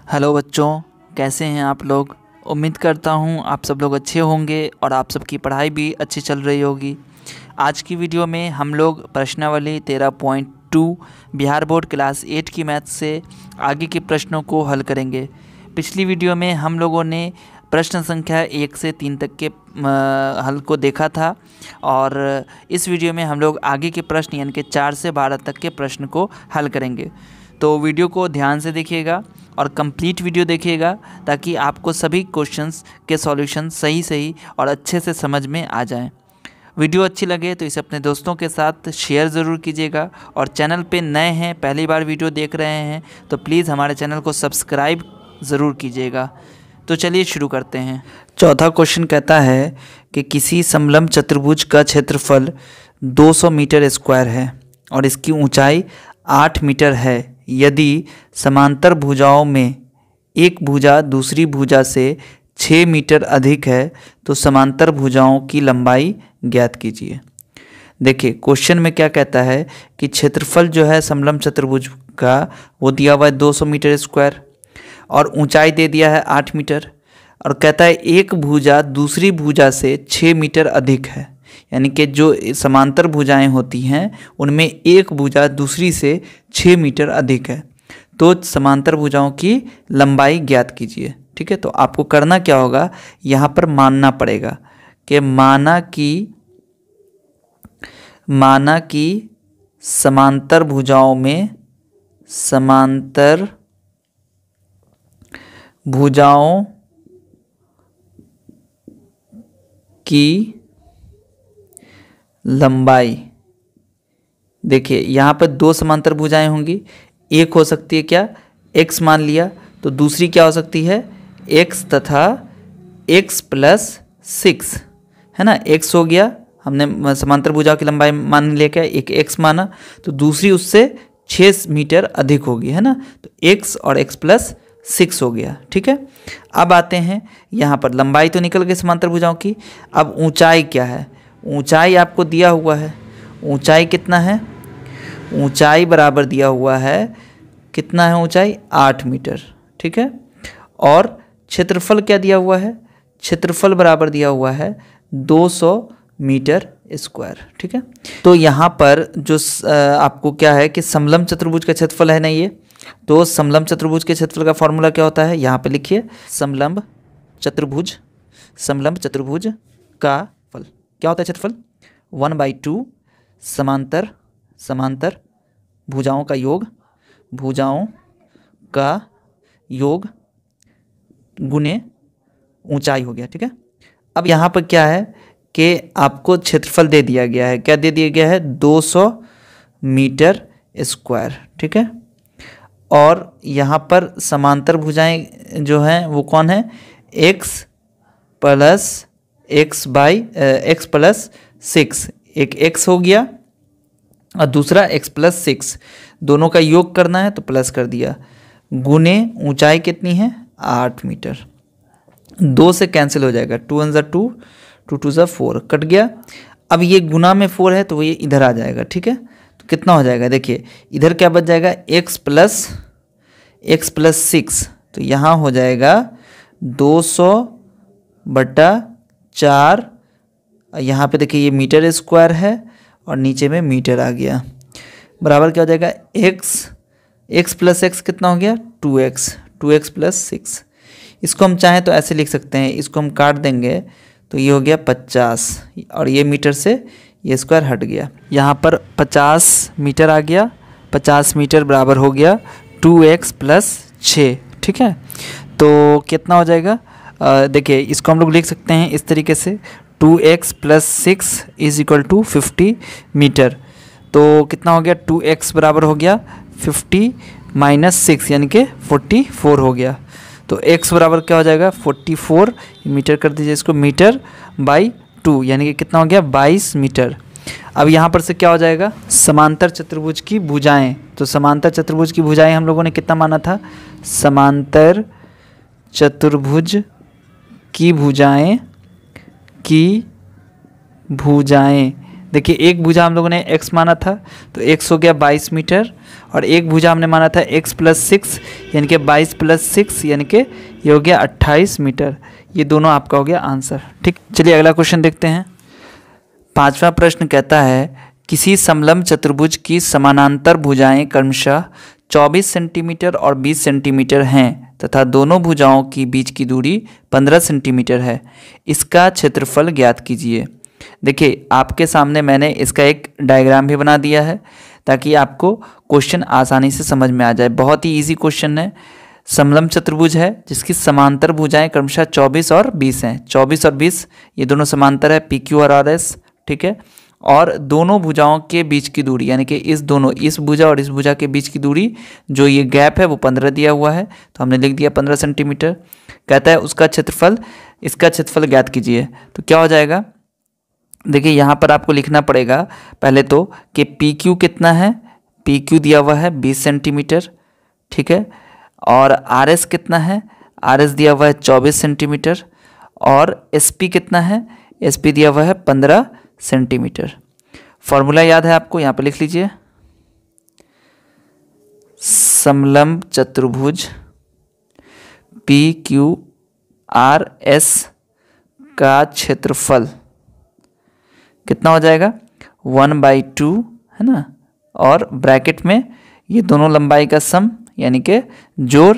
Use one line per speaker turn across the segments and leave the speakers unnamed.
Hello बच्चों, कैसे हैं आप लोग। उम्मीद करता हूं आप सब लोग अच्छे होंगे और आप सबकी पढ़ाई भी अच्छी चल रही होगी। आज की वीडियो में हम लोग प्रश्नावली 13.2 बिहार बोर्ड क्लास 8 की मैथ से आगे के प्रश्नों को हल करेंगे। पिछली वीडियो में हम लोगों ने प्रश्न संख्या 1 से 3 तक के हल को देखा था और इस वीडियो में हम लोग आगे के प्रश्न यानी कि 4 से 12 तक के प्रश्न को हल करेंगे। तो वीडियो को ध्यान से देखिएगा और कंप्लीट वीडियो देखिएगा ताकि आपको सभी क्वेश्चंस के सॉल्यूशन सही और अच्छे से समझ में आ जाएं। वीडियो अच्छी लगे तो इसे अपने दोस्तों के साथ शेयर ज़रूर कीजिएगा और चैनल पे नए हैं, पहली बार वीडियो देख रहे हैं तो प्लीज़ हमारे चैनल को सब्सक्राइब ज़रूर कीजिएगा। तो चलिए शुरू करते हैं। चौथा क्वेश्चन कहता है कि किसी समलंब चतुर्भुज का क्षेत्रफल 200 मीटर स्क्वायर है और इसकी ऊंचाई 8 मीटर है। यदि समांतर भुजाओं में एक भुजा दूसरी भुजा से 6 मीटर अधिक है तो समांतर भुजाओं की लंबाई ज्ञात कीजिए। देखिए क्वेश्चन में क्या कहता है कि क्षेत्रफल जो है समलंब चतुर्भुज का वो दिया हुआ है 200 मीटर स्क्वायर और ऊंचाई दे दिया है 8 मीटर और कहता है एक भुजा दूसरी भुजा से 6 मीटर अधिक है, यानी कि जो समांतर भुजाएं होती हैं उनमें एक भुजा दूसरी से 6 मीटर अधिक है तो समांतर भुजाओं की लंबाई ज्ञात कीजिए। ठीक है, तो आपको करना क्या होगा, यहाँ पर मानना पड़ेगा कि माना कि समांतर भुजाओं की लंबाई, देखिए यहाँ पर दो समांतर भुजाएं होंगी, एक हो सकती है क्या x मान लिया तो दूसरी क्या हो सकती है x तथा x प्लस 6 है ना। x हो गया, हमने समांतर भुजाओं की लंबाई मान लिया क्या, एक x माना तो दूसरी उससे 6 मीटर अधिक होगी है ना, तो x और x प्लस 6 हो गया। ठीक है, अब आते हैं यहाँ पर लंबाई तो निकल गई समांतर भुजाओं की। अब ऊंचाई क्या है, ऊंचाई आपको दिया हुआ है, ऊंचाई कितना है, ऊंचाई बराबर दिया हुआ है, कितना है ऊंचाई 8 मीटर। ठीक है, और क्षेत्रफल क्या दिया हुआ है, क्षेत्रफल बराबर दिया हुआ है 200 मीटर स्क्वायर। ठीक है, तो यहाँ पर जो आपको क्या है कि समलंब चतुर्भुज का क्षेत्रफल है ना ये, तो समलंब चतुर्भुज के क्षेत्रफल का फॉर्मूला क्या होता है, यहाँ पे लिखिए समलंब चतुर्भुज का फल क्या होता है, क्षेत्रफल 1/2 समांतर भुजाओं का योग गुने ऊंचाई हो गया। ठीक है, अब यहाँ पर क्या है कि आपको क्षेत्रफल दे दिया गया है, क्या दे दिया गया है 200 मीटर स्क्वायर। ठीक है, और यहाँ पर समांतर भुजाएं जो हैं वो कौन है, x प्लस 6, एक x हो गया और दूसरा x प्लस 6, दोनों का योग करना है तो प्लस कर दिया, गुने ऊंचाई कितनी है 8 मीटर। 2 से कैंसिल हो जाएगा, 2 1 2, 2 2 4 कट गया। अब ये गुना में 4 है तो ये इधर आ जाएगा। ठीक है, तो कितना हो जाएगा, देखिए इधर क्या बच जाएगा x प्लस 6, तो यहाँ हो जाएगा 200/4, यहाँ पे देखिए ये मीटर स्क्वायर है और नीचे में मीटर आ गया, बराबर क्या हो जाएगा x प्लस x कितना हो गया 2x प्लस 6। इसको हम चाहें तो ऐसे लिख सकते हैं, इसको हम काट देंगे तो ये हो गया 50 और ये मीटर से ये स्क्वायर हट गया, यहाँ पर 50 मीटर आ गया, 50 मीटर बराबर हो गया 2x प्लस 6। ठीक है, तो कितना हो जाएगा, देखिए इसको हम लोग लिख सकते हैं इस तरीके से 2x plus 6 is equal to 50 metre. तो कितना हो गया, 2x बराबर हो गया 50 माइनस 6 यानी कि 44 हो गया, तो x बराबर क्या हो जाएगा 44 मीटर कर दीजिए इसको, मीटर बाई 2 यानी कि कितना हो गया 22 मीटर। अब यहाँ पर से क्या हो जाएगा, समांतर चतुर्भुज की भुजाएं, तो समांतर चतुर्भुज की भुजाएं हम लोगों ने कितना माना था, समांतर चतुर्भुज की भुजाएं देखिए एक भुजा हम लोगों ने x माना था तो x हो गया 22 मीटर, और एक भुजा हमने माना था x + 6 यानी कि 22 + 6 यानी कि ये हो गया 28 मीटर। ये दोनों आपका हो गया आंसर। ठीक, चलिए अगला क्वेश्चन देखते हैं। 5वां प्रश्न कहता है किसी समलंब चतुर्भुज की समानांतर भुजाएं क्रमशः 24 सेंटीमीटर और 20 सेंटीमीटर हैं तथा दोनों भुजाओं की बीच की दूरी 15 सेंटीमीटर है। इसका क्षेत्रफल ज्ञात कीजिए। देखिए आपके सामने मैंने इसका एक डायग्राम भी बना दिया है ताकि आपको क्वेश्चन आसानी से समझ में आ जाए। बहुत ही इजी क्वेश्चन है। समलंब चतुर्भुज है जिसकी समांतर भुजाएं क्रमशः 24 और 20 हैं। 24 और 20 ये दोनों समांतर है, PQ और RS। ठीक है, और दोनों भुजाओं के बीच की दूरी यानी कि इस भुजा और इस भुजा के बीच की दूरी जो ये गैप है वो 15 दिया हुआ है, तो हमने लिख दिया 15 सेंटीमीटर। कहता है उसका क्षेत्रफल, इसका क्षेत्रफल ज्ञात कीजिए। तो क्या हो जाएगा, देखिए यहाँ पर आपको लिखना पड़ेगा पहले तो कि PQ कितना है। PQ दिया हुआ है 20 सेंटीमीटर। ठीक है, और RS कितना है, RS दिया हुआ है 24 सेंटीमीटर। और SP कितना है, SP दिया हुआ है 15 सेंटीमीटर। फॉर्मूला याद है आपको, यहाँ पे लिख लीजिए। समलंब चतुर्भुज PQRS का क्षेत्रफल कितना हो जाएगा, 1/2 है ना, और ब्रैकेट में ये दोनों लंबाई का सम यानी कि जोड़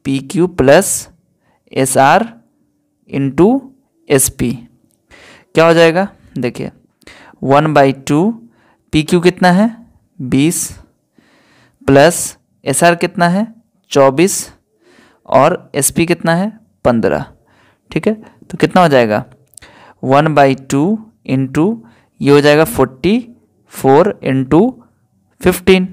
PQ + SR × SP क्या हो जाएगा। देखिए 1/2 PQ कितना है 20 प्लस SR कितना है 24 और SP कितना है 15। ठीक है, तो कितना हो जाएगा 1/2 इंटू ये हो जाएगा 44 × 15।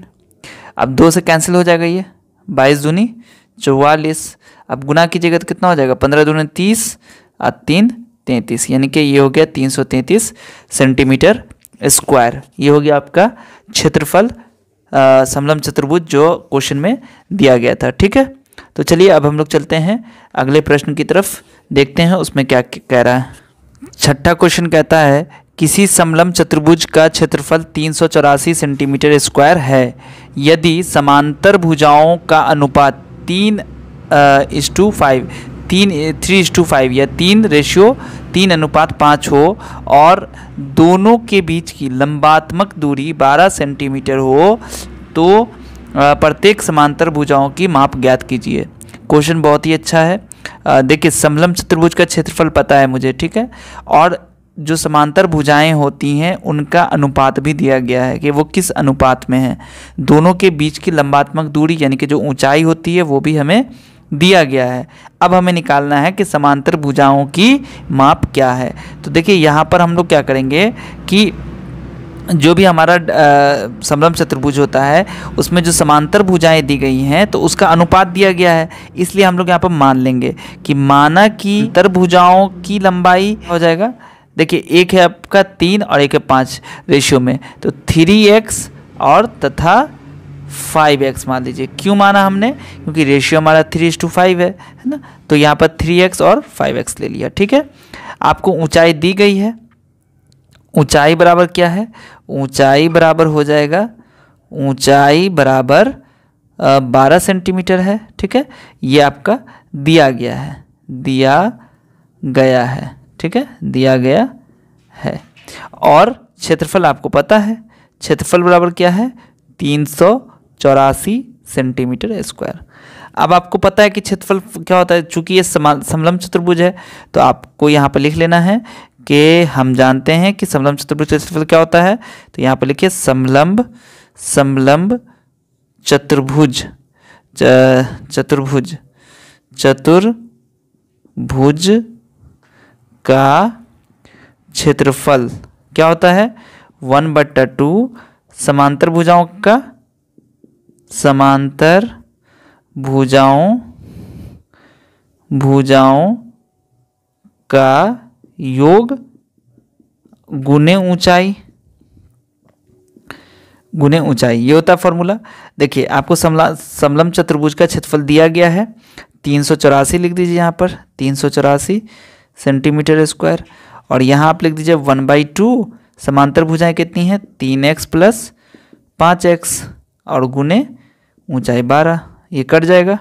अब 2 से कैंसिल हो जाएगा, ये 22 दूनी 44। अब गुना कीजिएगा तो कितना हो जाएगा 15 दूनी 30 और 3 33 यानी कि ये हो गया 333 सेंटीमीटर स्क्वायर। ये हो गया आपका क्षेत्रफल समलंब चतुर्भुज जो क्वेश्चन में दिया गया था। ठीक है, तो चलिए अब हम लोग चलते हैं अगले प्रश्न की तरफ, देखते हैं उसमें क्या कह रहा है। 6ठा क्वेश्चन कहता है किसी समलंब चतुर्भुज का क्षेत्रफल 384 सेंटीमीटर स्क्वायर है यदि समांतर भुजाओं का अनुपात 3:5 या 3:5 हो और दोनों के बीच की लंबात्मक दूरी 12 सेंटीमीटर हो तो प्रत्येक समांतर भुजाओं की माप ज्ञात कीजिए। क्वेश्चन बहुत ही अच्छा है। देखिए समलंब चतुर्भुज का क्षेत्रफल पता है मुझे, ठीक है, और जो समांतर भुजाएं होती हैं उनका अनुपात भी दिया गया है कि वो किस अनुपात में है। दोनों के बीच की लंबात्मक दूरी यानी कि जो ऊंचाई होती है वो भी हमें दिया गया है। अब हमें निकालना है कि समांतर भुजाओं की माप क्या है। तो देखिए यहाँ पर हम लोग क्या करेंगे कि जो भी हमारा समलंब चतुर्भुज होता है उसमें जो समांतर भुजाएं दी गई हैं तो उसका अनुपात दिया गया है, इसलिए हम लोग यहाँ पर मान लेंगे कि माना कि अंतर भुजाओं की लंबाई हो जाएगा। देखिए एक है आपका 3 और एक है 5 रेशियो में, तो 3x और तथा 5x मान लीजिए। क्यों माना हमने, क्योंकि रेशियो हमारा 3:5 है ना, तो यहाँ पर 3x और 5x ले लिया। ठीक है, आपको ऊंचाई दी गई है, ऊंचाई बराबर क्या है, ऊंचाई बराबर हो जाएगा, ऊंचाई बराबर 12 सेंटीमीटर है। ठीक है, ये आपका दिया गया है, ठीक है, दिया गया है। और क्षेत्रफल आपको पता है, क्षेत्रफल बराबर क्या है 384 सेंटीमीटर स्क्वायर। अब आपको पता है कि क्षेत्रफल क्या होता है, चूंकि ये समलंब चतुर्भुज है तो आपको यहाँ पर लिख लेना है कि हम जानते हैं कि समलंब चतुर्भुज का क्षेत्रफल क्या होता है। तो यहाँ पर लिखिए समलंब चतुर्भुज का क्षेत्रफल क्या होता है 1/2 समांतर भुजाओं का योग गुने ऊंचाई, ये होता है फॉर्मूला। देखिए आपको समलंब चतुर्भुज का क्षेत्रफल दिया गया है 384, लिख दीजिए यहाँ पर 384 सेंटीमीटर स्क्वायर, और यहाँ आप लिख दीजिए 1/2 समांतर भुजाएं कितनी हैं, 3x प्लस 5x और गुने ऊंचाई 12, ये कट जाएगा,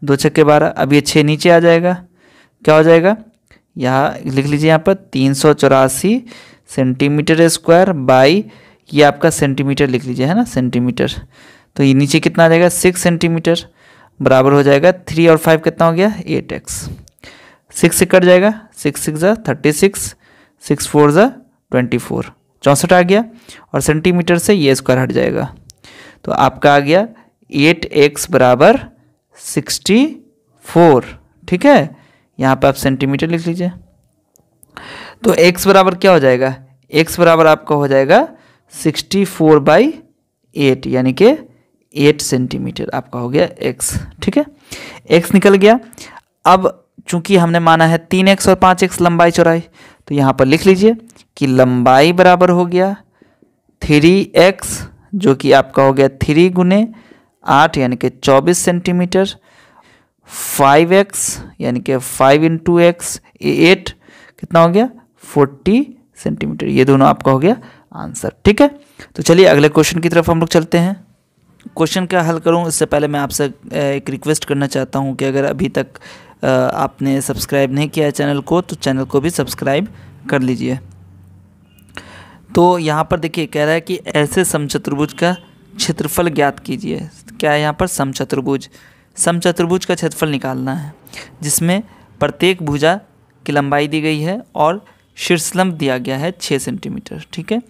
2 छक्के 12। अब ये 6 नीचे आ जाएगा, क्या हो जाएगा, यहाँ लिख लीजिए यहाँ पर 384 सेंटीमीटर स्क्वायर बाई, ये आपका सेंटीमीटर लिख लीजिए, है ना, सेंटीमीटर। तो ये नीचे कितना आ जाएगा, 6 सेंटीमीटर बराबर हो जाएगा 3 और 5 कितना हो गया, 8x। 6 से कट जाएगा, 6 6 जा 36, 6 4 जा 24, 64 आ गया, और सेंटीमीटर से ये स्क्वायर हट जाएगा, तो आपका आ गया 8x बराबर 64। ठीक है, यहाँ पे आप सेंटीमीटर लिख लीजिए। तो x बराबर क्या हो जाएगा, x बराबर आपका हो जाएगा 64/8 यानी कि 8 सेंटीमीटर आपका हो गया x। ठीक है, x निकल गया। अब चूंकि हमने माना है 3x और 5x लंबाई चौड़ाई, तो यहाँ पर लिख लीजिए कि लंबाई बराबर हो गया 3x जो कि आपका हो गया 3 गुने 8 यानी कि 24 सेंटीमीटर, 5x यानी कि 5 इंटू x 8 कितना हो गया 40 सेंटीमीटर। ये दोनों आपका हो गया आंसर। ठीक है, तो चलिए अगले क्वेश्चन की तरफ हम लोग चलते हैं। क्वेश्चन क्या हल करूं इससे पहले मैं आपसे एक रिक्वेस्ट करना चाहता हूं कि अगर अभी तक आपने सब्सक्राइब नहीं किया है चैनल को, तो चैनल को भी सब्सक्राइब कर लीजिए। तो यहाँ पर देखिए कह रहा है कि ऐसे समचतुर्भुज का क्षेत्रफल ज्ञात कीजिए। क्या है यहाँ पर, समचतुर्भुज। समचतुर्भुज का क्षेत्रफल निकालना है जिसमें प्रत्येक भुजा की लंबाई दी गई है और शीर्षलंब दिया गया है 6 सेंटीमीटर। ठीक है,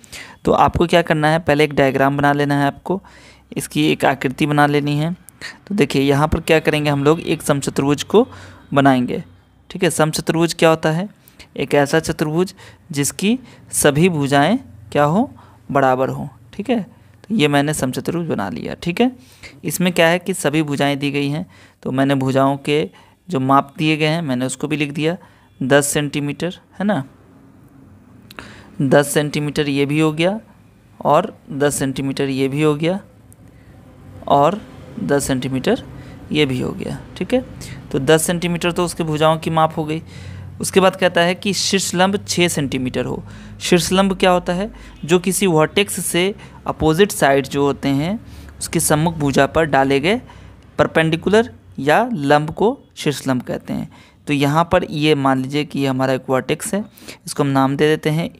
तो आपको क्या करना है, पहले एक डायग्राम बना लेना है, आपको इसकी एक आकृति बना लेनी है। तो देखिए यहाँ पर क्या करेंगे, हम लोग एक समचतुर्भुज को बनाएंगे। ठीक है, समचतुर्भुज क्या होता है, एक ऐसा चतुर्भुज जिसकी सभी भुजाएं क्या हो, बराबर हो। ठीक है, तो ये मैंने समचतुर्भुज बना लिया। ठीक है, इसमें क्या है कि सभी भुजाएं दी गई हैं, तो मैंने भुजाओं के जो माप दिए गए हैं मैंने उसको भी लिख दिया, 10 सेंटीमीटर है ना, 10 सेंटीमीटर ये भी हो गया, और 10 सेंटीमीटर ये भी हो गया, और 10 सेंटीमीटर ये भी हो गया। ठीक है, तो 10 सेंटीमीटर तो उसके भुजाओं की माप हो गई। उसके बाद कहता है कि शीर्षलंब 6 सेंटीमीटर हो। शीर्षलंब क्या होता है, जो किसी वर्टेक्स से अपोजिट साइड जो होते हैं उसकी सम्मुख भुजा पर डाले गए परपेंडिकुलर या लंब को शीर्षलंब कहते हैं। तो यहाँ पर ये मान लीजिए कि ये हमारा एक वर्टेक्स है, इसको हम नाम दे देते हैं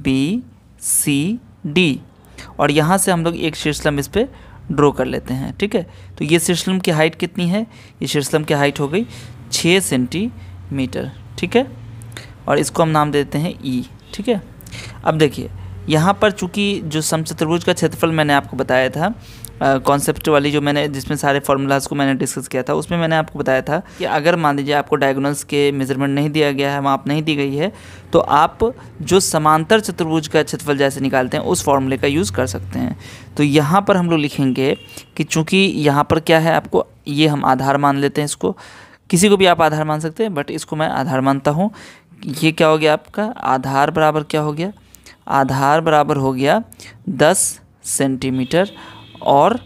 ABCD, और यहाँ से हम लोग एक शीर्षलंब इस पर ड्रॉ कर लेते हैं। ठीक है, तो ये शीर्षलंब की हाइट कितनी है, ये शीर्षलंब की हाइट हो गई 6 सेंटीमीटर। ठीक है, और इसको हम नाम देते हैं E। ठीक है, अब देखिए यहाँ पर चूंकि जो समचतुर्भुज का क्षेत्रफल मैंने आपको बताया था, कॉन्सेप्ट वाली जो मैंने जिसमें सारे फार्मूलाज को मैंने डिस्कस किया था, उसमें मैंने आपको बताया था कि अगर मान लीजिए आपको डायगोनल्स के मेजरमेंट नहीं दिया गया है, माप नहीं दी गई है, तो आप जो समांतर चतुर्भुज का क्षेत्रफल जैसे निकालते हैं उस फॉर्मूले का यूज़ कर सकते हैं। तो यहाँ पर हम लोग लिखेंगे कि चूँकि यहाँ पर क्या है, आपको ये हम आधार मान लेते हैं, इसको किसी को भी आप आधार मान सकते हैं, बट इसको मैं आधार मानता हूँ। ये क्या हो गया आपका, आधार बराबर क्या हो गया, आधार बराबर हो गया 10 सेंटीमीटर, और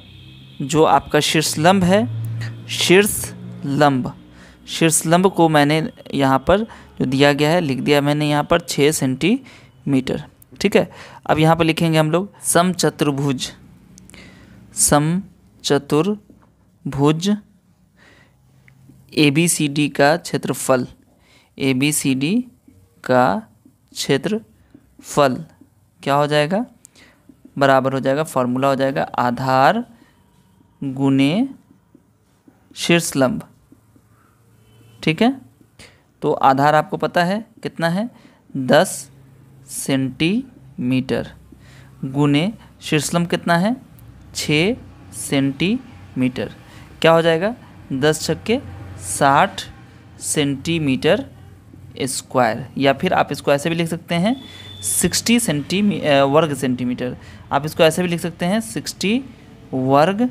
जो आपका शीर्षलंब है, शीर्षलंब को मैंने यहाँ पर जो दिया गया है लिख दिया मैंने यहाँ पर 6 सेंटीमीटर। ठीक है, अब यहाँ पर लिखेंगे हम लोग समचतुर्भुज ABCD का क्षेत्रफल, ABCD का क्षेत्रफल क्या हो जाएगा, बराबर हो जाएगा, फॉर्मूला हो जाएगा आधार गुने शीर्षलंब। ठीक है, तो आधार आपको पता है कितना है, 10 सेंटीमीटर, गुने शीर्षलंब कितना है, 6 सेंटीमीटर। क्या हो जाएगा, 10 छक्के 60 सेंटीमीटर स्क्वायर, या फिर आप इसको ऐसे भी लिख सकते हैं 60 वर्ग सेंटीमीटर। आप इसको ऐसे भी लिख सकते हैं 60 वर्ग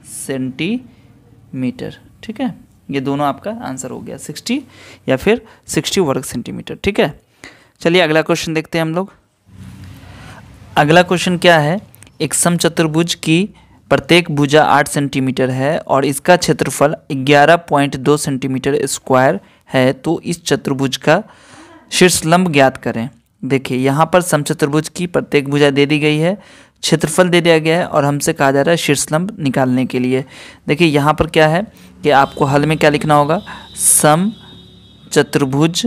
सेंटीमीटर। ठीक है, ये दोनों आपका आंसर हो गया, 60 या फिर 60 वर्ग सेंटीमीटर। ठीक है, चलिए अगला क्वेश्चन देखते हैं हम लोग। अगला क्वेश्चन क्या है, एक समचतुर्भुज की प्रत्येक भुजा 8 सेंटीमीटर है और इसका क्षेत्रफल 11.2 सेंटीमीटर स्क्वायर है, तो इस चतुर्भुज का शीर्षलंब ज्ञात करें। देखिए यहाँ पर समचतुर्भुज की प्रत्येक भुजा दे दी गई है, क्षेत्रफल दे दिया गया है और हमसे कहा जा रहा है शीर्षलंब निकालने के लिए। देखिए यहाँ पर क्या है कि आपको हल में क्या लिखना होगा, समचतुर्भुज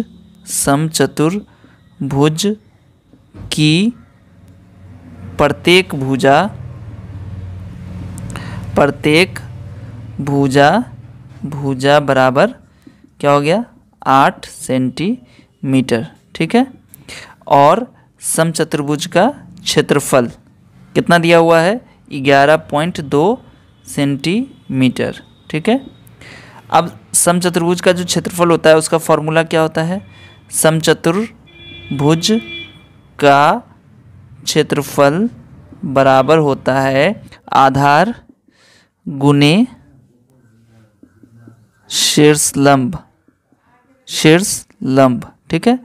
की प्रत्येक भुजा बराबर क्या हो गया 8 सेंटीमीटर, ठीक है। और समचतुर्भुज का क्षेत्रफल कितना दिया हुआ है 11.2 सेंटीमीटर, ठीक है। अब समचतुर्भुज का जो क्षेत्रफल होता है उसका फॉर्मूला क्या होता है, समचतुर्भुज का क्षेत्रफल बराबर होता है आधार गुने शीर्षलंब, ठीक है।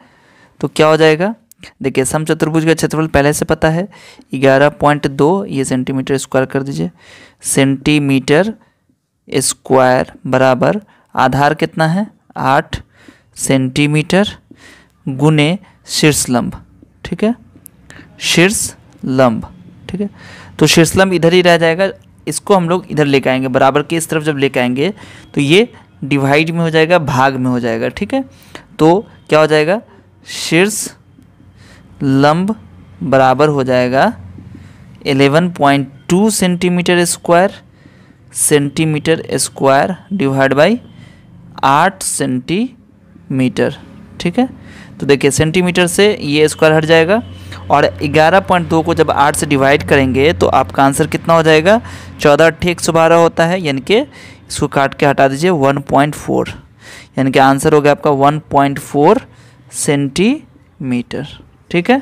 तो क्या हो जाएगा, देखिए समचतुर्भुज का क्षेत्रफल पहले से पता है 11.2, ये सेंटीमीटर स्क्वायर कर दीजिए, सेंटीमीटर स्क्वायर बराबर आधार कितना है 8 सेंटीमीटर गुने शीर्षलंब, ठीक है, शीर्षलंब, ठीक है। तो शीर्षलंब इधर ही रह जाएगा, इसको हम लोग इधर लेके आएंगे, बराबर के इस तरफ जब लेके आएंगे तो ये डिवाइड में हो जाएगा, भाग में हो जाएगा, ठीक है। तो क्या हो जाएगा, शीर्षलंब बराबर हो जाएगा 11.2 centimetre square divide by 8 centimetre, ठीक है। तो देखिए सेंटीमीटर से ये स्क्वायर हट जाएगा और 11.2 को जब 8 से डिवाइड करेंगे तो आपका आंसर कितना हो जाएगा, 14×112 होता है, यानी कि इसको काट के हटा दीजिए 1.4, यानी कि आंसर हो गया आपका 1.4 सेंटीमीटर, ठीक है।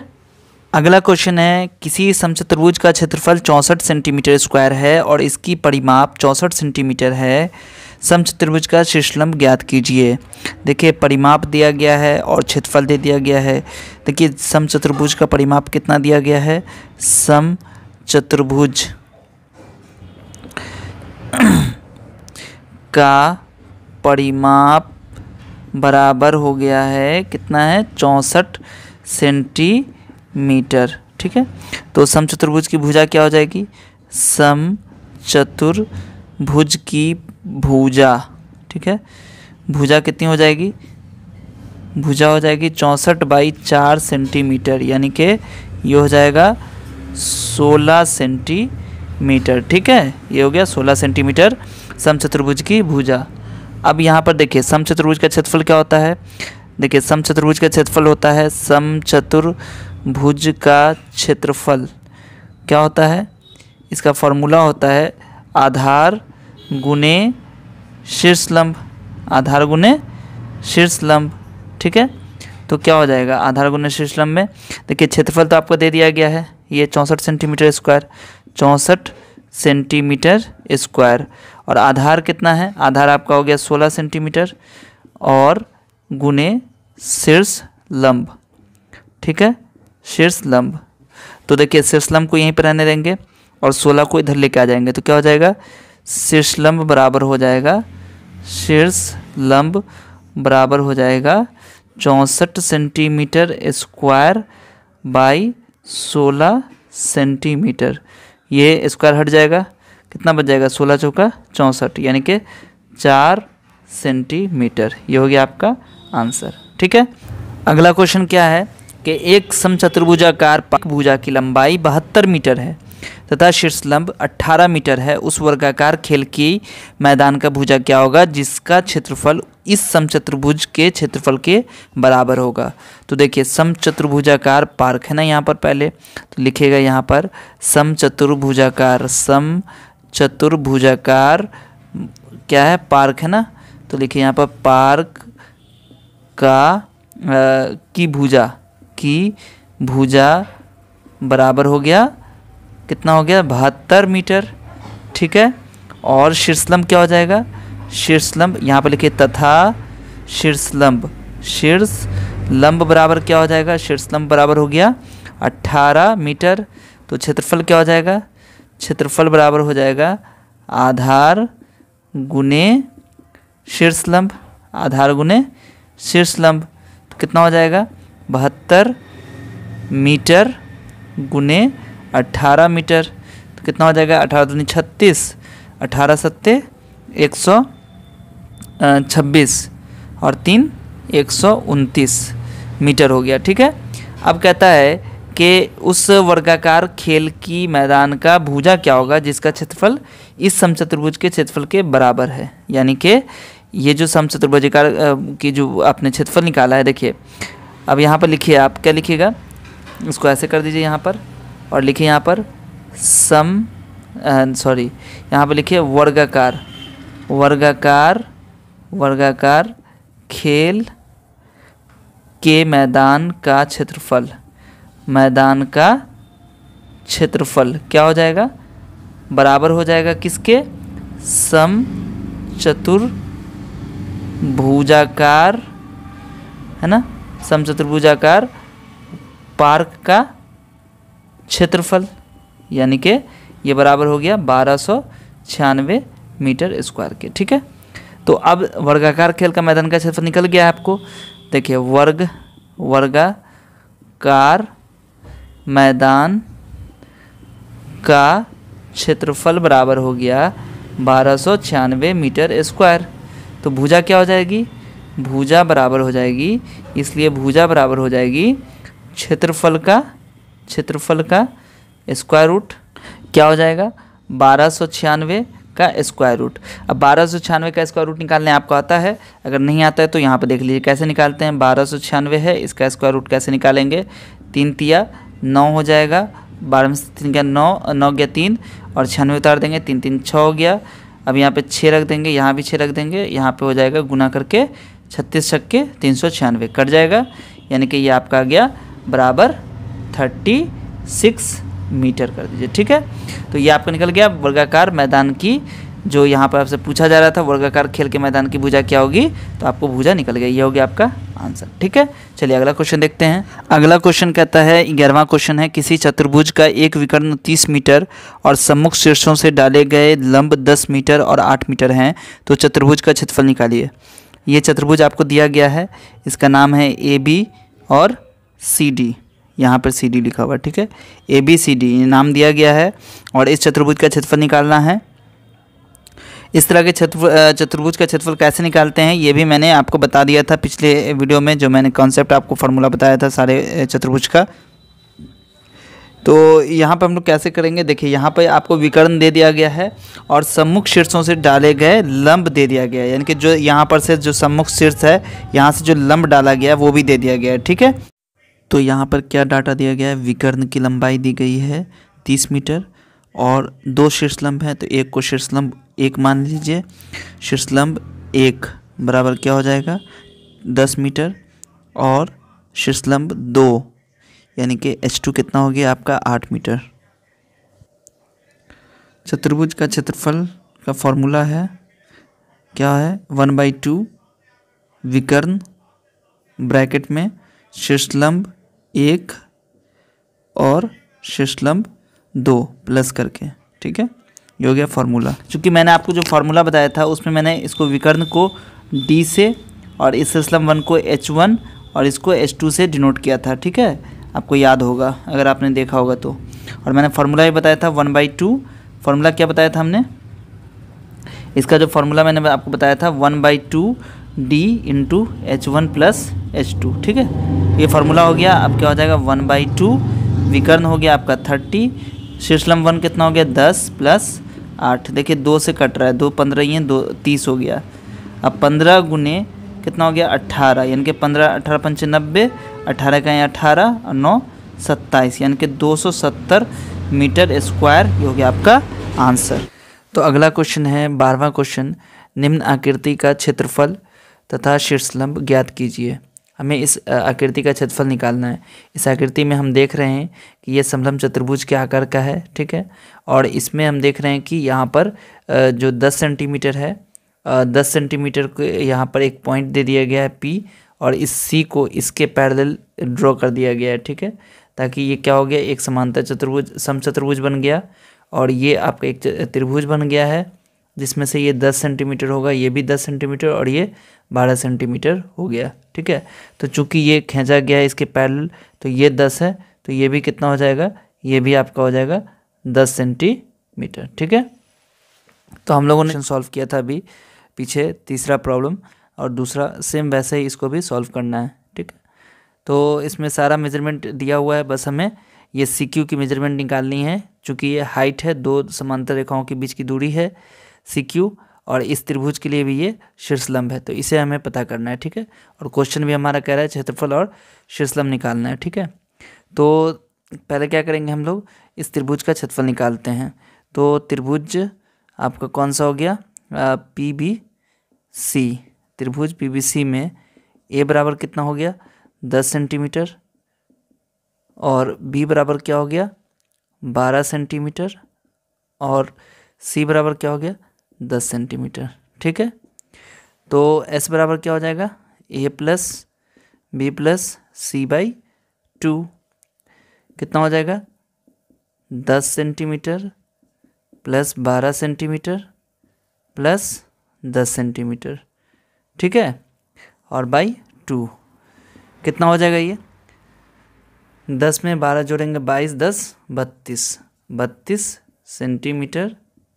अगला क्वेश्चन है, किसी समचतुर्भुज का क्षेत्रफल 64 सेंटीमीटर स्क्वायर है और इसकी परिमाप 64 सेंटीमीटर है, समचतुर्भुज का शीर्षलंब ज्ञात कीजिए। देखिए परिमाप दिया गया है और क्षेत्रफल दे दिया गया है। देखिए समचतुर्भुज का परिमाप कितना दिया गया है, समचतुर्भुज का परिमाप बराबर हो गया है, कितना है 64 सेंटीमीटर, ठीक है। तो समचतुर्भुज की भुजा क्या हो जाएगी, समचतुर्भुज की भुजा, ठीक है, भुजा कितनी हो जाएगी, भुजा हो जाएगी 64/4 सेंटीमीटर, यानी कि ये हो जाएगा 16 सेंटीमीटर, ठीक है। ये हो गया 16 सेंटीमीटर समचतुर्भुज की भुजा। अब यहाँ पर देखिए समचतुर्भुज का क्षेत्रफल क्या होता है, देखिए समचतुर्भुज का क्षेत्रफल होता है, समचतुर्भुज का क्षेत्रफल क्या होता है, इसका फॉर्मूला होता है आधार गुने शीर्षलंब, आधार गुने शीर्षलंब, ठीक है। तो क्या हो जाएगा आधार गुने शीर्षलंब में, देखिए क्षेत्रफल तो आपको दे दिया गया है, ये 64 सेंटीमीटर स्क्वायर, 64 सेंटीमीटर स्क्वायर, और आधार कितना है, आधार आपका हो गया 16 सेंटीमीटर और गुने शीर्षलंब, ठीक है, शीर्षलंब। तो देखिए शीर्षलंब को यहीं पर रहने देंगे और 16 को इधर लेके आ जाएंगे, तो क्या हो जाएगा, शीर्षलंब बराबर हो जाएगा, शीर्षलंब बराबर हो जाएगा 64 सेंटीमीटर स्क्वायर बाई 16 सेंटीमीटर, ये स्क्वायर हट जाएगा, कितना बच जाएगा 16 चौका 64, यानी कि 4 सेंटीमीटर, ये हो गया आपका आंसर, ठीक है। अगला क्वेश्चन क्या है कि एक समचतुर्भुजाकार भुजा की लंबाई 72 मीटर है तथा शीर्षलंब 18 मीटर है, उस वर्गाकार खेल की मैदान का भुजा क्या होगा जिसका क्षेत्रफल इस समचतुर्भुज के क्षेत्रफल के बराबर होगा। तो देखिए समचतुर्भुजाकार पार्क है ना, यहाँ पर पहले तो लिखेगा यहाँ पर समचतुर्भुजाकार, समचतुर्भुजाकार क्या है पार्क है ना, तो लिखिए यहाँ पर पार्क का की भुजा बराबर हो गया, कितना हो गया 72 मीटर, ठीक है। और शीर्षलंब क्या हो जाएगा, शीर्षलंब यहाँ पर लिखिए तथा शीर्षलंब बराबर क्या हो जाएगा, शीर्षलंब बराबर हो गया 18 मीटर। तो क्षेत्रफल क्या हो जाएगा, क्षेत्रफल बराबर हो जाएगा आधार गुने शीर्षलंब, आधार गुने शीर्षलंब, तो कितना हो जाएगा 72 मीटर गुने 18 मीटर, तो कितना हो जाएगा 18 दूनी 36, 18 सत्ते 126 और 3 129 मीटर हो गया। ठीक है। अब कहता है कि उस वर्गाकार खेल की मैदान का भुजा क्या होगा जिसका क्षेत्रफल इस समचतुर्भुज के क्षेत्रफल के बराबर है। यानी कि ये जो समचतुर्भुजाकार की जो आपने क्षेत्रफल निकाला है, देखिए अब यहाँ पर लिखिए, आप क्या लिखिएगा, इसको ऐसे कर दीजिए यहाँ पर और लिखिए यहाँ पर यहाँ पर लिखिए वर्गाकार, वर्गाकार वर्गाकार खेल के मैदान का क्षेत्रफल, मैदान का क्षेत्रफल क्या हो जाएगा, बराबर हो जाएगा किसके, समचतुर्भुजाकार, है ना, समचतुर्भुजाकार पार्क का क्षेत्रफल। यानी कि ये बराबर हो गया 1296 मीटर स्क्वायर के। ठीक है। तो अब वर्गाकार खेल का मैदान का क्षेत्रफल निकल गया है आपको। देखिए वर्गाकार मैदान का क्षेत्रफल बराबर हो गया 1296 मीटर स्क्वायर। तो भुजा क्या हो जाएगी, भुजा बराबर हो जाएगी, इसलिए भुजा बराबर हो जाएगी क्षेत्रफल का स्क्वायर रूट क्या हो जाएगा 1296 का स्क्वायर रूट। अब 1296 का स्क्वायर रूट निकालने आपको आता है, अगर नहीं आता है तो यहाँ पर देख लीजिए कैसे निकालते हैं। 1296 है, इसका स्क्वायर रूट कैसे निकालेंगे, 3 तिया 9 हो जाएगा, 12 में से 3 गया 9, 9 गया 3 और 96 उतार देंगे, 3 3 6 हो गया। अब यहाँ पे 6 रख देंगे, यहाँ भी 6 रख देंगे, यहाँ पे हो जाएगा गुना करके 36 छक्के 396 कट जाएगा। यानी कि ये आपका आ गया बराबर 36 मीटर कर दीजिए। ठीक है। तो ये आपका निकल गया वर्गाकार मैदान की, जो यहाँ पर आपसे पूछा जा रहा था वर्गाकार खेल के मैदान की भुजा क्या होगी, तो आपको भुजा निकल गया, ये हो गया आपका आंसर। ठीक है। चलिए अगला क्वेश्चन देखते हैं। अगला क्वेश्चन कहता है, 11वां क्वेश्चन है, किसी चतुर्भुज का एक विकर्ण 30 मीटर और सम्मुख शीर्षों से डाले गए लंब 10 मीटर और 8 मीटर हैं, तो चतुर्भुज का क्षेत्रफल निकालिए। ये चतुर्भुज आपको दिया गया है, इसका नाम है AB और CD, यहाँ पर CD लिखा हुआ। ठीक है। ABCD नाम दिया गया है और इस चतुर्भुज का क्षेत्रफल निकालना है। इस तरह के चतुर्भुज का क्षेत्रफल कैसे निकालते हैं ये भी मैंने आपको बता दिया था पिछले वीडियो में, जो मैंने कॉन्सेप्ट आपको फार्मूला बताया था सारे चतुर्भुज का। तो यहाँ पर हम लोग कैसे करेंगे, देखिए यहाँ पर आपको विकर्ण दे दिया गया है और सम्मुख शीर्षों से डाले गए लंब दे दिया गया है, यानी कि जो यहाँ पर से जो सम्मुख शीर्ष है यहाँ से जो लंब डाला गया है वो भी दे दिया गया है। ठीक है। तो यहाँ पर क्या डाटा दिया गया है, विकर्ण की लंबाई दी गई है 30 मीटर और 2 शीर्षलंब है, तो एक को शीर्षलंब 1 मान लीजिए, शीर्षलंब 1 बराबर क्या हो जाएगा 10 मीटर और शीर्षलंब 2 यानी कि H2 कितना हो गया आपका 8 मीटर। चतुर्भुज का क्षेत्रफल का फॉर्मूला है क्या है, 1/2 विकर्ण ब्रैकेट में शीर्षलंब 1 और शीर्षलंब 2 प्लस करके। ठीक है। ये हो गया फार्मूला। चूँकि मैंने आपको जो फार्मूला बताया था उसमें मैंने इसको विकर्ण को D से और इस शीर्षलंब 1 को H1 और इसको H2 से डिनोट किया था। ठीक है, आपको याद होगा अगर आपने देखा होगा तो। और मैंने फार्मूला भी बताया था 1/2। फार्मूला क्या बताया था हमने, इसका जो फार्मूला मैंने आपको बताया था 1/2 D into H1 plus H2। ठीक है, ये फार्मूला हो गया। अब क्या हो जाएगा 1/2 विकर्ण हो गया आपका 30, शीर्षलंब 1 कितना हो गया 10 प्लस 8, देखिए 2 से कट रहा है, 2 15 ही है, 2 30 हो गया। अब 15 गुने कितना हो गया 18, यानी कि 15 18 पंचे 90, 18 का 18 और 9 27, यानी कि 270 मीटर स्क्वायर, ये हो गया आपका आंसर। तो अगला क्वेश्चन है 12वां क्वेश्चन, निम्न आकृति का क्षेत्रफल तथा शीर्षलंब ज्ञात कीजिए। हमें इस आकृति का क्षेत्रफल निकालना है। इस आकृति में हम देख रहे हैं कि ये समलंब चतुर्भुज के आकार का है। ठीक है, और इसमें हम देख रहे हैं कि यहाँ पर जो 10 सेंटीमीटर है, 10 सेंटीमीटर को यहाँ पर एक पॉइंट दे दिया गया है P, और इस C को इसके पैरेलल ड्रॉ कर दिया गया है। ठीक है, ताकि ये क्या हो गया, एक समांतर चतुर्भुज समचतुर्भुज बन गया, और ये आपका एक त्रिभुज बन गया है जिसमें से ये 10 सेंटीमीटर होगा, ये भी 10 सेंटीमीटर और ये 12 सेंटीमीटर हो गया। ठीक है, तो चूंकि ये खींचा गया है इसके पैरेलल, तो ये 10 है तो ये भी कितना हो जाएगा, ये भी आपका हो जाएगा 10 सेंटीमीटर। ठीक है, तो हम लोगों ने सॉल्व किया था अभी पीछे तीसरा प्रॉब्लम, और दूसरा सेम वैसे ही इसको भी सॉल्व करना है। ठीक है, तो इसमें सारा मेजरमेंट दिया हुआ है, बस हमें ये CQ की मेजरमेंट निकालनी है। चूँकि ये हाइट है, दो समांतर रेखाओं के बीच की दूरी है CQ, और इस त्रिभुज के लिए भी ये शीर्षलंब है, तो इसे हमें पता करना है। ठीक है, और क्वेश्चन भी हमारा कह रहा है क्षेत्रफल और शीर्षलंब निकालना है। ठीक है, तो पहले क्या करेंगे, हम लोग इस त्रिभुज का क्षेत्रफल निकालते हैं। तो त्रिभुज आपका कौन सा हो गया, PBC। त्रिभुज PBC में A बराबर कितना हो गया, 10 सेंटीमीटर, और B बराबर क्या हो गया, 12 सेंटीमीटर, और C बराबर क्या हो गया, 10 सेंटीमीटर। ठीक है, तो S बराबर क्या हो जाएगा, A plus B plus C/2, कितना हो जाएगा, 10 centimetre plus 12 centimetre plus 10 centimetre. ठीक है, और /2 कितना हो जाएगा, ये 10 में 12 जोड़ेंगे 22, 10 32 सेंटीमीटर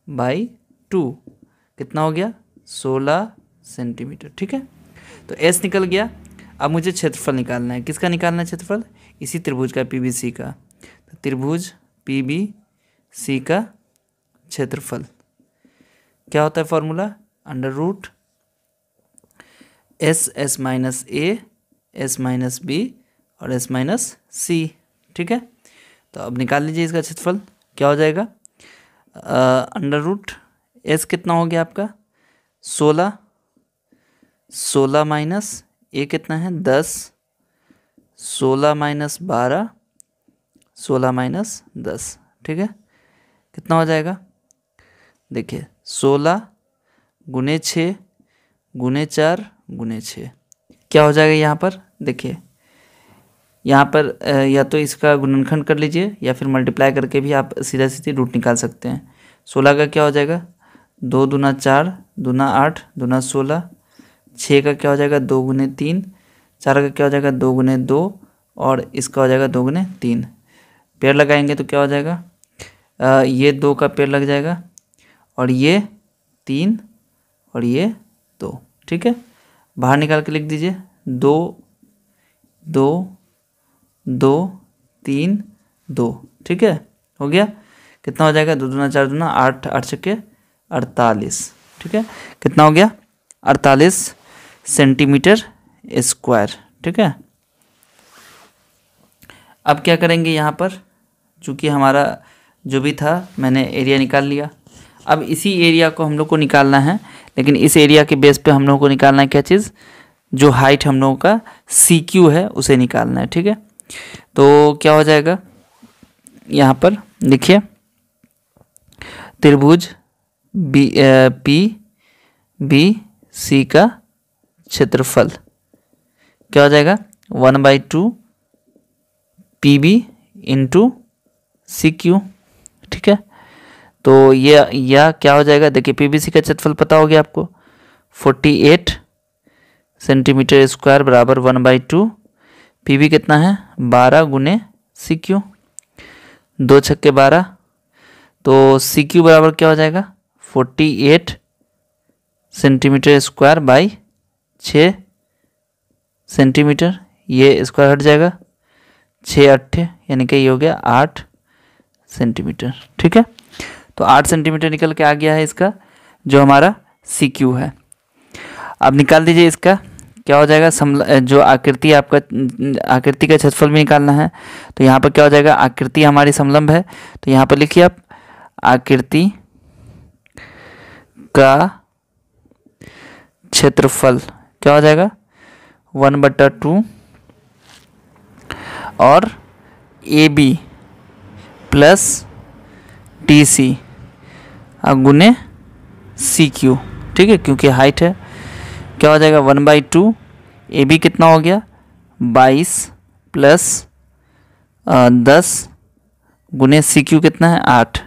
/2 कितना हो गया, 16 सेंटीमीटर। ठीक है, तो S निकल गया। अब मुझे क्षेत्रफल निकालना है, किसका निकालना है क्षेत्रफल, इसी त्रिभुज का, PBC का। तो त्रिभुज PBC का क्षेत्रफल क्या होता है, formula √S minus A, S minus B और S माइनस C। ठीक है, तो अब निकाल लीजिए इसका क्षेत्रफल, क्या हो जाएगा, √S कितना हो गया आपका, 16 माइनस A कितना है, 10, 16 माइनस 12, 16 माइनस 10। ठीक है, कितना हो जाएगा, देखिए 16 गुने 6 गुने 4 गुने 6, क्या हो जाएगा यहाँ पर, देखिए यहाँ पर या तो इसका गुणनखंड कर लीजिए या फिर मल्टीप्लाई करके भी आप सीधा सीधी रूट निकाल सकते हैं। 16 का क्या हो जाएगा, 2 दूना 4 दूना 8 दूना 16, 6 का क्या हो जाएगा, 2 गुने 3, 4 का क्या हो जाएगा, 2 गुने 2, और इसका हो जाएगा 2 गुने 3। पेड़ लगाएंगे तो क्या हो जाएगा, ये 2 का पेड़ लग जाएगा, और ये 3 और ये 2। ठीक है, बाहर निकाल के लिख दीजिए, 2 2 2 3 2। ठीक है, हो गया, कितना हो जाएगा, 2 दूना 4 दूना 8, 8 छक्के 48। ठीक है, कितना हो गया, 48 सेंटीमीटर स्क्वायर। ठीक है, अब क्या करेंगे, यहाँ पर चूँकि हमारा जो भी था मैंने एरिया निकाल लिया। अब इसी एरिया को हम लोग को निकालना है, लेकिन इस एरिया के बेस पे हम लोग को निकालना है क्या चीज़, जो हाइट हम लोगों का CQ है उसे निकालना है। ठीक है, तो क्या हो जाएगा, यहाँ पर देखिए त्रिभुज PBC का क्षेत्रफल क्या हो जाएगा, 1/2 PB इंटू CQ। ठीक है, तो यह क्या हो जाएगा, देखिए PBC का क्षेत्रफल पता हो गया आपको, 48 सेंटीमीटर स्क्वायर बराबर 1/2 PB कितना है, 12 गुने CQ, 2 छक्के 12, तो CQ बराबर क्या हो जाएगा, 48 सेंटीमीटर स्क्वायर बाई 6 सेंटीमीटर, ये स्क्वायर हट जाएगा, 6 8 यानी कि ये हो गया 8 सेंटीमीटर। ठीक है, तो 8 सेंटीमीटर निकल के आ गया है इसका जो हमारा CQ है। अब निकाल दीजिए इसका, क्या हो जाएगा, जो आकृति आपका आकृति का क्षेत्रफल भी निकालना है। तो यहाँ पर क्या हो जाएगा, आकृति हमारी समलंब है, तो यहाँ पर लिखिए आप आकृति का क्षेत्रफल क्या हो जाएगा, 1/2 और AB प्लस DC गुने CQ। ठीक है, क्योंकि हाइट है, क्या हो जाएगा, 1/2 AB कितना हो गया, 22 प्लस 10 गुने CQ कितना है, 8,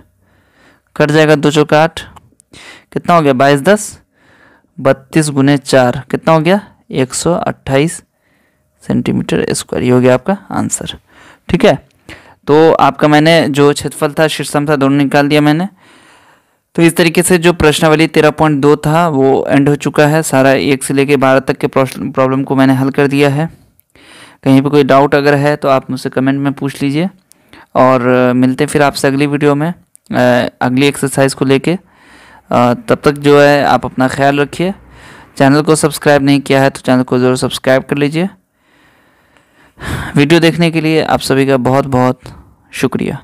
कट जाएगा 2 चौका 8, कितना हो गया, 22 10 32 गुने 4 कितना हो गया, 128 सेंटीमीटर स्क्वायर। ये हो गया आपका आंसर। ठीक है, तो आपका मैंने जो क्षेत्रफल था, शीर्षम था, दोनों निकाल दिया मैंने। तो इस तरीके से जो प्रश्नावली 13.2 था वो एंड हो चुका है। सारा 1 से लेकर 12 तक के प्रॉब्लम को मैंने हल कर दिया है। कहीं पे कोई डाउट अगर है तो आप मुझसे कमेंट में पूछ लीजिए, और मिलते फिर आपसे अगली वीडियो में अगली एक्सरसाइज को लेके। तब तक जो है आप अपना ख्याल रखिए। चैनल को सब्सक्राइब नहीं किया है तो चैनल को ज़रूर सब्सक्राइब कर लीजिए। वीडियो देखने के लिए आप सभी का बहुत बहुत शुक्रिया।